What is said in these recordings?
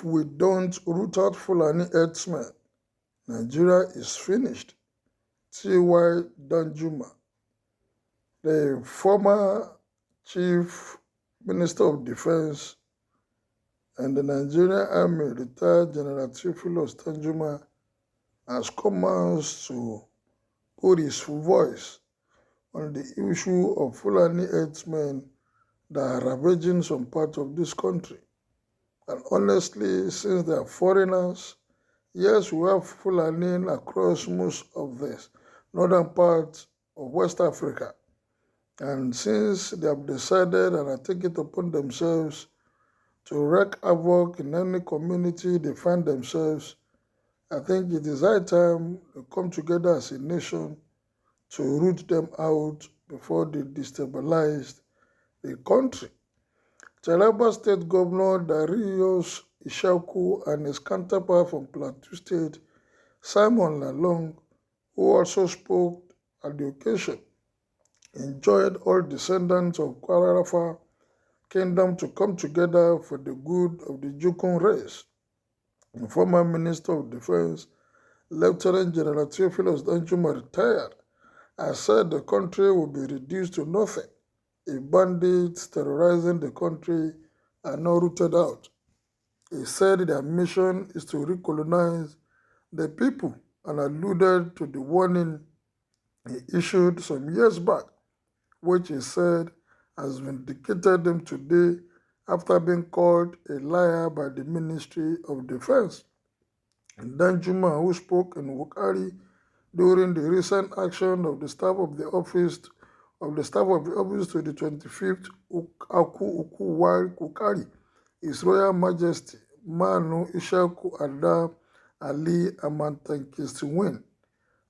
If we don't root out Fulani herdsmen, Nigeria is finished. T.Y. Danjuma, the former Chief Minister of Defense and the Nigerian Army, retired General Theophilus Danjuma, has come out to put his voice on the issue of Fulani herdsmen that are ravaging some parts of this country. And honestly, since they are foreigners, yes, we have Fulani across most of the northern parts of West Africa. And since they have decided and are taking it upon themselves to wreak havoc in any community they find themselves, I think it is high time they come together as a nation to root them out before they destabilize the country. Taraba State Governor Darius Ishaku and his counterpart from Plateau State, Simon Lalong, who also spoke at the occasion, enjoined all descendants of Kwarafa Kingdom to come together for the good of the BÁÑĐ1ong race. The former Minister of Defense, Lieutenant General Theophilus Danjuma, retired, and said the country will be reduced to nothing if bandits terrorizing the country are not rooted out. He said their mission is to recolonize the people and alluded to the warning he issued some years back, which he said has vindicated them today after being called a liar by the Ministry of Defense. Danjuma, who spoke in Wukari during the recent action of the staff of the office to the 25th Aku Uku Wukari, His Royal Majesty Manu Ishaku Ada Ali Amantankisiwin.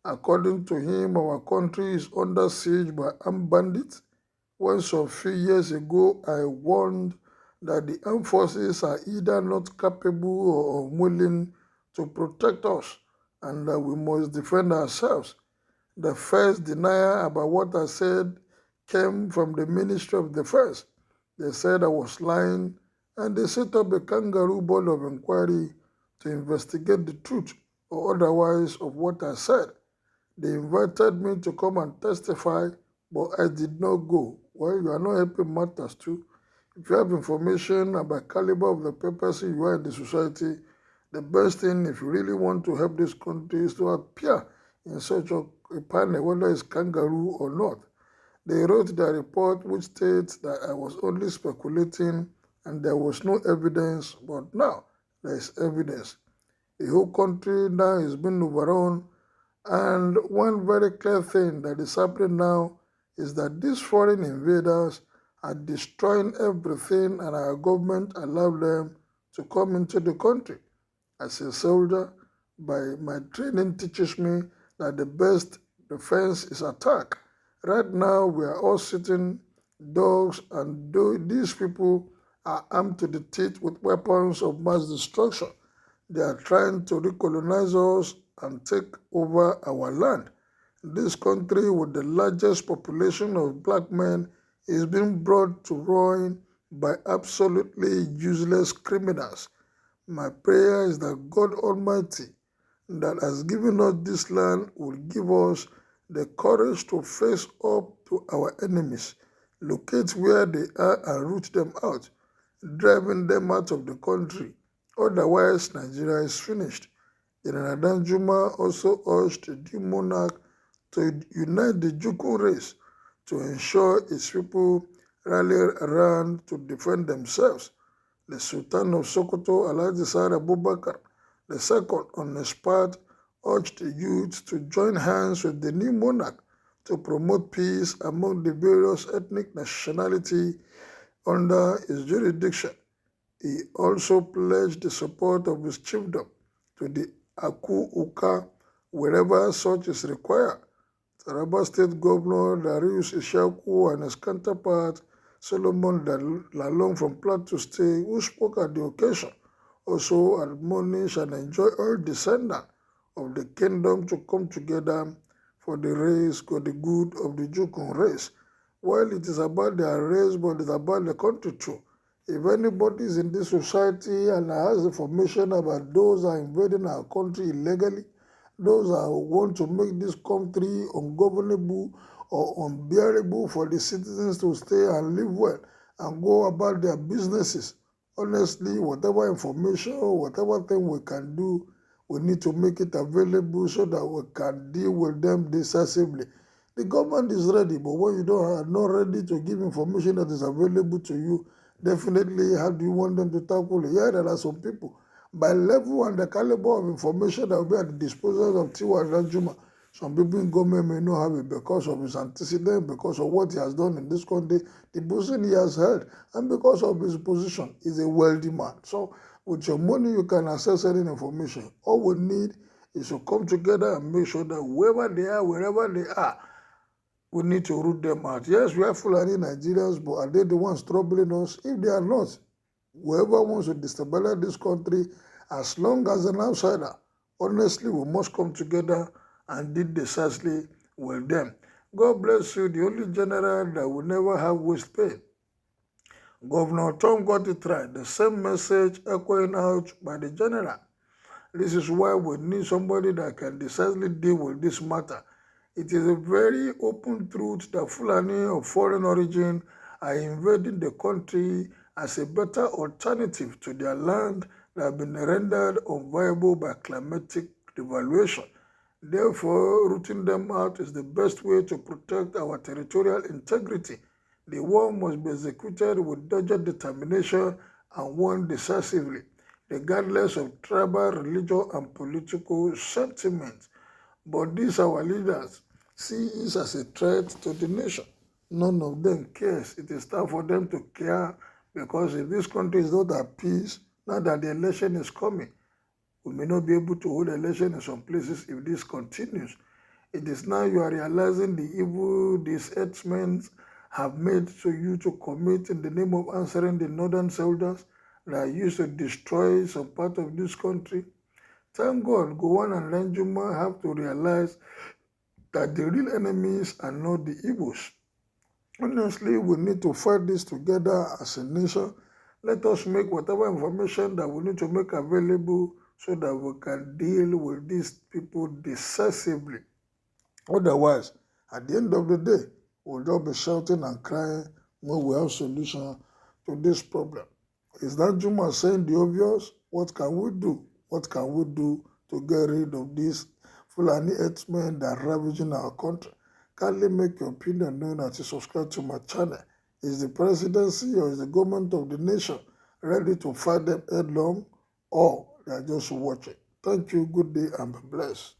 According to him, our country is under siege by armed bandits. When some few years ago I warned that the armed forces are either not capable or unwilling to protect us and that we must defend ourselves. The first denial about what I said came from the Ministry of Defense. They said I was lying, and they set up a kangaroo board of inquiry to investigate the truth or otherwise of what I said. They invited me to come and testify, but I did not go. Well, you are not helping matters too. If you have information about caliber of the person you are in the society, the best thing, if you really want to help this country, is to appear in such a panel, whether it's kangaroo or not. They wrote their report which states that I was only speculating and there was no evidence, but now there is evidence. The whole country now is being overrun, and one very clear thing that is happening now is that these foreign invaders are destroying everything and our government allowed them to come into the country. As a soldier, my training teaches me that the best defense is attack. Right now, we are all sitting dogs, and these people are armed to the teeth with weapons of mass destruction. They are trying to recolonize us and take over our land. This country with the largest population of black men is being brought to ruin by absolutely useless criminals. My prayer is that God Almighty, that has given us this land, will give us the courage to face up to our enemies, locate where they are and root them out, driving them out of the country. Otherwise, Nigeria is finished. General Danjuma also urged the new monarch to unite the BÁÑĐ1ong race to ensure its people rally around to defend themselves. The Sultan of Sokoto, Alhaji Sa'ad Abubakar II, on his part, urged the youth to join hands with the new monarch to promote peace among the various ethnic nationalities under his jurisdiction. He also pledged the support of his chiefdom to the Aku Uka wherever such is required. Taraba State Governor Darius Ishaku and his counterpart Solomon Lalong from Plateau State, who spoke at the occasion, also admonished and enjoined all descendants of the kingdom to come together for the race, for the good of the BÁÑĐ1ong race. While it is about their race, but it is about the country too. If anybody is in this society and has information about those who are invading our country illegally, those who want to make this country ungovernable or unbearable for the citizens to stay and live well and go about their businesses, honestly, whatever information or whatever thing we can do, we need to make it available so that we can deal with them decisively. The government is ready, but when you are not ready to give information that is available to you, definitely how do you want them to tackle it? Yeah, there are some people by level and the caliber of information that will be at the disposal of Tiwa Danjuma. Some people in government may not have it because of his antecedent, because of what he has done in this country, the position he has held, and because of his position. He's a wealthy man. So with your money, you can access any information. All we need is to come together and make sure that whoever they are, wherever they are, we need to root them out. Yes, we are Fulani Nigerians, but are they the ones troubling us? If they are not, whoever wants to destabilize this country, as long as an outsider, honestly, we must come together and deal decisively with them. God bless you, the only general that will never have waste pain. Governor Tom got it right. The same message echoing out by the general. This is why we need somebody that can decisively deal with this matter. It is a very open truth that Fulani of foreign origin are invading the country as a better alternative to their land that have been rendered unviable by climatic devaluation. Therefore, rooting them out is the best way to protect our territorial integrity. The war must be executed with dogged determination and won decisively, regardless of tribal, religious, and political sentiments. But these our leaders see it as a threat to the nation. None of them cares. It is time for them to care, because if this country is not at peace, now that the election is coming, we may not be able to hold election in some places if this continues. It is now you are realizing the evil these herdsmen have made to you to commit in the name of answering the northern soldiers that used to destroy some part of this country. Thank God, Gowon and Danjuma have to realize that the real enemies are not the Igbos. Honestly, we need to fight this together as a nation. Let us make whatever information that we need to make available so that we can deal with these people decisively. Otherwise, at the end of the day, we'll just be shouting and crying when we have solution to this problem. Is that Juma saying the obvious? What can we do? What can we do to get rid of these Fulani herdsmen that are ravaging our country? Kindly make your opinion known as you subscribe to my channel. Is the presidency or is the government of the nation ready to fight them headlong, or they are just watching? Thank you, good day, and be blessed.